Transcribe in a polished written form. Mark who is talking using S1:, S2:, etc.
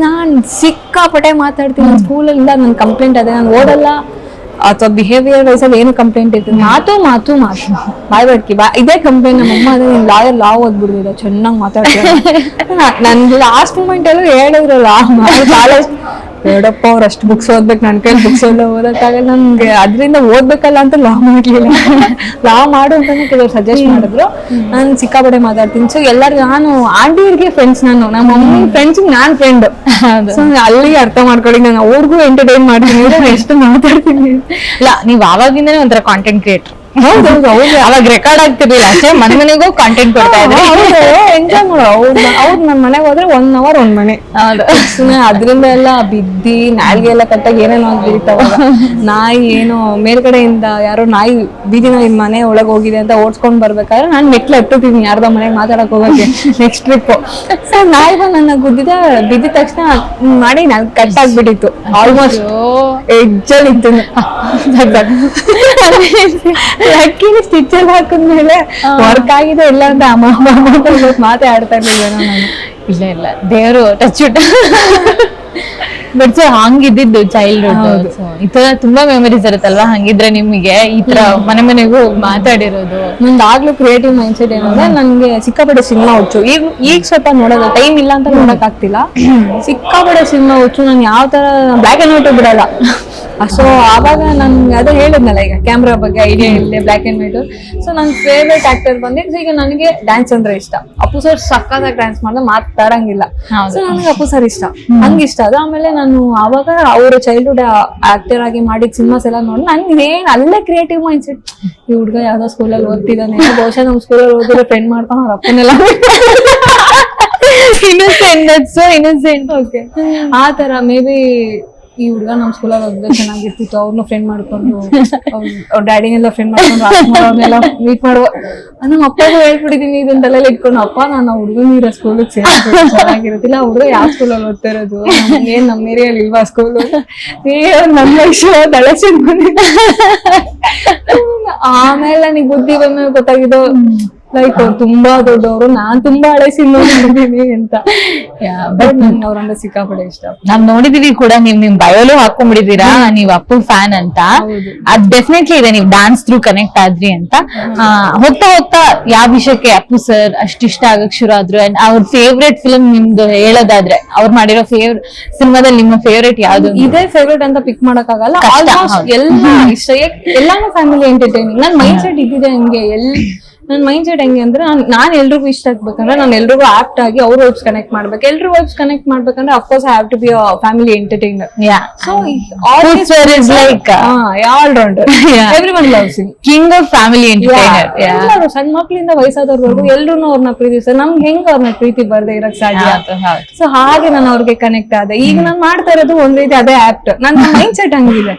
S1: ನಾನ್ ಸಿಕ್ಕಾಪಟ್ಟೆ ಮಾತಾಡ್ತೀನಿ ಸ್ಕೂಲಿಂದ ನನ್ ಕಂಪ್ಲೇಂಟ್ ಅದೇ ನಾನು ಓದಲ್ಲ ಅಥವಾ ಬಿಹೇವಿಯರ್ ವೈಸ್ ಅಲ್ಲಿ ಏನು ಕಂಪ್ಲೇಂಟ್ ಇರ್ತದೆ ಮಾತು ಬಾಯ್ ಬಡ್ಕಿ ಇದೇ ಕಂಪ್ಲೇಂಟ್ ನಮ್ಮಮ್ಮ ಅದೇ ನೀನ್ ಲಾಯರ್ ಲಾ ಓದ್ಬಿಡ್ದಿಲ್ಲ ಚೆನ್ನಾಗ್ ಮಾತಾಡ್ತೀನಿ ನನ್ ಲಾಸ್ಟ್ ಮೂಮೆಂಟ್ ಎಲ್ಲೂ ಹೇಳಿದ್ರಲ್ಲ ಕಾಲೇಜ್ ಬೇಡಪ್ಪ ಅವ್ರು ಅಷ್ಟು ಬುಕ್ಸ್ ಓದ್ಬೇಕು ನನ್ ಕೈಲಿ ಬುಕ್ಸ್ ಎಲ್ಲ ಓದಕ್ಕಾಗಲ್ಲ ನನ್ಗೆ ಅದ್ರಿಂದ ಓದ್ಬೇಕಲ್ಲ ಅಂತ ಲಾ ಮಾಡ್ಲಿಲ್ಲ ಲಾ ಮಾಡು ಅಂತಾನೆ ಕೆಲವ್ರು ಸಜೆಸ್ಟ್ ಮಾಡಿದ್ರು ನಾನು ಸಿಕ್ಕಾಪಟ್ಟೆ ಮಾತಾಡ್ತೀನಿ ಸೊ ಎಲ್ಲರಿಗೂ ನಾನು ಆಂಟಿಯರ್ಗೆ ಫ್ರೆಂಡ್ಸ್ ನಮ್ಮ ಮಮ್ಮಿ ಫ್ರೆಂಡ್ಸ್ ನಾನ್ ಫ್ರೆಂಡ್ ಸೊ ಅಲ್ಲಿಗೆ ಅರ್ಥ ಮಾಡ್ಕೊಳ್ಳಿ ನಾನು ಅವ್ರಿಗೂ ಎಂಟರ್ಟೈನ್ ಮಾಡ್ತೀನಿ ಎಷ್ಟು ಮಾತಾಡ್ತೀನಿ
S2: ಇಲ್ಲ ನೀವ್ ಆವಾಗಿಂದಾನೇ ಒಂಥರ ಕಾಂಟೆಂಟ್ ಕ್ರಿಯೇಟರ್.
S1: ಹೌದೌದು
S2: ಅವಾಗ ರೆಕಾರ್ಡ್ ಆಗ್ತಿರ್ಲಿಲ್ಲ ಅಷ್ಟೇ ಮನೆಗೂ ಕಾಂಟೆಂಟ್ ಕೊಡ್ತಾ ಇದ್ರಿ.
S1: ಎಂಜಾಯ್ ಮಾಡೋ ಅವ್ರು ನನ್ ಮನೆಗೆ ಹೋದ್ರೆ 1 hour 1 ಮನೆ ಸುಮ್ಮನೆ ಅದ್ರಿಂದ ಎಲ್ಲ ಬಿದ್ದಿ ನಾಯಿಗೆ ಎಲ್ಲ ಕಟ್ಟಾಗಿ ಏನೇನೋ ಆಗ್ಬಿಡ್ತಾವ ನಾಯಿ ಏನೋ ಮೇಲ್ಗಡೆಯಿಂದ ಯಾರೋ ನಾಯಿ ಬೀದಿ ನಾಯಿ ಮನೆ ಒಳಗೆ ಹೋಗಿದೆ ಅಂತ ಓಡ್ಸ್ಕೊಂಡ್ ಬರ್ಬೇಕಾದ್ರೆ ನಾನ್ ಮೆಟ್ಲು ಹತ್ತುತ್ತೀನಿ ಯಾರ್ದೋ ಮನೆಗೆ ಮಾತಾಡಕ್ ಹೋಗಕ್ಕೆ ನೆಕ್ಸ್ಟ್ ಟ್ರಿಪ್ ಸೊ ನಾಯಿ ಬಂದು ನನ್ನ ಬಿದ್ದಿದ ತಕ್ಷಣ ಮಾಡಿ ನನ್ ಕಟ್ ಆಗ್ಬಿಟ್ಟಿತ್ತು ಆಲ್ಮೋಸ್ಟ್ ಎಜ್ಜಲ್ ಇತ್ತು ಲಕ್ಕಿಗೆ ಸ್ಟಿಚರ್ ಹಾಕಿದ್ಮೇಲೆ ವರ್ಕ್ ಆಗಿದೆ ಇಲ್ಲ ಅಂತ ಅಮ್ಮ ಮಾತಾಡ್ತಾ ಇರ್ಲಿಲ್ಲ ನಾನು
S2: ಇಲ್ಲ ದೇವರು ಟಚ್ ಬಟ್ ಸೊ ಹಂಗಿದ್ದು ಚೈಲ್ಡ್ಹುಡ್ ಈ ತರ ತುಂಬಾ ಮೆಮರೀಸ್ ಇರುತ್ತಲ್ವಾ. ಹಂಗಿದ್ರೆ ನಿಮಗೆ ಈ ತರ ಮನೆಗೂ ಹೋಗಿ ಮಾತಾಡಿರೋದು
S1: ನಂದಾಗ್ಲೂ ಕ್ರಿಯೇಟಿವ್ ಮೈಂಡ್ ಸೆಟ್ ಏನಂದ್ರೆ ನನ್ಗೆ ಸಿಕ್ಕಾಪಟ್ಟೆ ಸಿನಿಮಾ ಹುಚ್ಚು ಈಗ ಸ್ವಲ್ಪ ನೋಡೋದು ಟೈಮ್ ಇಲ್ಲ ಅಂತ ನೋಡಕ್ ಆಗ್ತಿಲ್ಲ. ಸಿಕ್ಕಾಪಟ್ಟೆ ಸಿನಿಮಾ ಹುಚ್ಚು ನಾನು ಯಾವ ತರ ಬ್ಲಾಕ್ ಅಂಡ್ ವೈಟ್ ಬಿಡಲ್ಲ. ಸೊ ಆವಾಗ ನನ್ಗೆ ಅದೇ ಹೇಳಿದ್ನಲ್ಲ ಈಗ ಕ್ಯಾಮ್ರಾ ಬಗ್ಗೆ ಐಡಿಯಾ ಇಲ್ಲದೆ ಬ್ಲಾಕ್ ಅಂಡ್ ವೈಟ್. ಸೊ ನನ್ ಫೇವ್ರೇಟ್ ಆಕ್ಟರ್ ಬಂದಿದ್ದು ಈಗ ನನಗೆ ಡ್ಯಾನ್ಸ್ ಅಂದ್ರೆ ಇಷ್ಟ. ಅಪ್ಪು ಸರ್ ಸಕ್ಕತ್ತಾಗಿ ಡ್ಯಾನ್ಸ್ ಮಾಡಿದ್ರೆ ಮಾತಾಡಂಗಿಲ್ಲ. ಸೊ ನನಗೆ ಅಪ್ಪು ಸರ್ ಇಷ್ಟ ಹಂಗಿಷ್ಟ ಅದು. ಆಮೇಲೆ ನಾನು ಆವಾಗ ಅವ್ರ ಚೈಲ್ಡ್ಹುಡ್ ಆಕ್ಟರ್ ಆಗಿ ಮಾಡಿದ ಸಿನಿಮಾಸ್ ಎಲ್ಲ ನೋಡಿ ನನ್ಗೆ ಏನ್ ಅಲ್ಲೇ ಕ್ರಿಯೇಟಿವ್ ಮೈಂಡ್ ಸೆಟ್. ಈ ಹುಡ್ಗ ಯಾವ್ದೋ ಸ್ಕೂಲಲ್ಲಿ ಓದ್ತಿದ್ದಾನೆ ಬಹುಶಃ ನಮ್ ಸ್ಕೂಲಲ್ಲಿ ಓದಿದ್ರೆ ಫ್ರೆಂಡ್ ಮಾಡ್ಕೊಂಡು ಅವ್ರ ಅಪ್ಪನೆಲ್ಲ
S2: ಇನ್ನೊಸೆಂಟ್
S1: ಓಕೆ ಆ ತರ ಮೇ ಬಿ ಈ ಹುಡ್ಗ ನಮ್ ಸ್ಕೂಲಲ್ಲಿ ಓದಿದ್ರೆ ಚೆನ್ನಾಗಿರ್ತಿತ್ತು ಅವ್ರನ್ನ ಫ್ರೆಂಡ್ ಮಾಡ್ಕೊಂಡು ಅವ್ರ ಡ್ಯಾಡಿನೆಲ್ಲ ಫ್ರೆಂಡ್ ಮಾಡ್ಕೊಂಡು ಅವ್ರನ್ನೆಲ್ಲ ಮೀಟ್ ಮಾಡುವ ನಮ್ಮ ಅಪ್ಪಗೂ ಹೇಳ್ಬಿಟ್ಟಿದೀನಿ ಇದನ್ನ ತಲೆಯಲ್ಲಿ ಇಟ್ಕೊಂಡು ಅಪ್ಪ ನಾನು ಹುಡುಗನ ಇರೋ ಸ್ಕೂಲಿಗೆ ಚೆನ್ನಾಗಿರುತ್ತಿಲ್ಲ ಹುಡುಗ ಯಾವ ಸ್ಕೂಲಲ್ಲಿ ಓದ್ತಾ ಇರೋದು ಏನ್ ನಮ್ಮ ಏರಿಯಲ್ಲಿ ಇಲ್ವಾ ಸ್ಕೂಲು ನನ್ನ ಲಕ್ಷ ತಲೆ ಸಿಗ್ಬಿಟ್ಟಿದ್ದ. ಆಮೇಲೆ ನನಗೆ ಬುದ್ಧಿ ಬಂದ್ಮೇಲೆ ಗೊತ್ತಾಗಿದ್ದು ಲೈಕ್ ಅವ್ರು ತುಂಬಾ ದೊಡ್ಡವರು ನಾನ್ ತುಂಬಾ ಹಳೆ ಸಿನಿಮಾ ನೋಡಿದೀನಿ ಅಂತ. ಬಟ್ ನನ್ಗೆ ಅವ್ರಂದ್ರೆ ಸಿಕ್ಕಾಪಡೆ ಇಷ್ಟ.
S2: ನಾವ್ ನೋಡಿದೀವಿ ಕೂಡ ನಿಮ್ ಬಯೋಲು ಹಾಕೊಂಡ್ಬಿಟ್ಟಿದೀರಾ ನೀವ್ ಅಪ್ಪು ಫ್ಯಾನ್ ಅಂತ. ಅದ್ ಡೆಫಿನೆಟ್ಲಿ ಇದೆ ನೀವು ಡಾನ್ಸ್ ಥ್ರೂ ಕನೆಕ್ಟ್ ಆದ್ರಿ ಅಂತ. ಹೋಗ್ತಾ ಯಾವ ವಿಷಯಕ್ಕೆ ಅಪ್ಪು ಸರ್ ಅಷ್ಟಿಷ್ಟ ಆಗಕ್ ಶುರು ಆದ್ರು ಅಂಡ್ ಅವ್ರ ಫೇವ್ರೇಟ್ ಫಿಲ್ಮ್ ನಿಮ್ದು ಹೇಳೋದಾದ್ರೆ ಅವ್ರು ಮಾಡಿರೋ ಸಿನಿಮಾದಲ್ಲಿ ನಿಮ್ಮ ಫೇವ್ರೇಟ್ ಯಾವ್ದು?
S1: ಇದೇ ಫೇವ್ರೇಟ್ ಅಂತ ಪಿಕ್ ಮಾಡಕ್ ಆಗಲ್ಲ. ಆಲ್ಮೋಸ್ಟ್ ಎಲ್ಲ ಇಷ್ಟ ಎಲ್ಲಾನು ಫ್ಯಾಮಿಲಿ ಎಂಟರ್ಟೈನಿಂಗ್. ನನ್ ಮೈಂಡ್ ಸೆಟ್ ಇದ್ದಿದೆ ಹಂಗೆ. ನನ್ ಮೈಂಡ್ ಸೆಟ್ ಹೆಂಗೆ ಅಂದ್ರೆ ನಾನ್ ಎಲ್ರಿಗೂ ಇಷ್ಟ ಆಗ್ಬೇಕಂದ್ರೆ ನಾನು ಎಲ್ರಿಗೂ ಆಪ್ಟ್ ಆಗಿ ಅವ್ರ ವೈಬ್ಸ್ ಕನೆಕ್ಟ್ ಮಾಡ್ಬೇಕು. ಎಲ್ರು ವೈಬ್ಸ್ ಕನೆಕ್ಟ್ ಮಾಡ್ಬೇಕಂದ್ರೆ of course I have to be a family entertainer. So
S2: like
S1: all rounder everyone loves him,
S2: king of family entertainer.
S1: ಎಲ್ಲರೂ ಸಣ್ಣ ಮಕ್ಳಿಂದ ವಯಸ್ಸಾದವ್ರವರೆಗೂ ಎಲ್ರು ಅವ್ರನ್ನ ಪ್ರೀತಿಸ್ತಾರೆ. ನಮ್ಗೆ ಹೆಂಗ್ ಅವ್ರನ್ನ ಪ್ರೀತಿ ಬರ್ದೆ ಇರಕ್ ಸಾಧ್ಯ? ಸೊ ಹಾಗೆ ನಾನು ಅವ್ರಿಗೆ ಕನೆಕ್ಟ್ ಆದೆ. ಈಗ ನಾನ್ ಮಾಡ್ತಾ ಇರೋದು ಒಂದ್ ರೀತಿ ಅದೇ ಆಪ್ಟ್. ನನ್ನ ಮೈಂಡ್ ಸೆಟ್ ಹಂಗಿದೆ.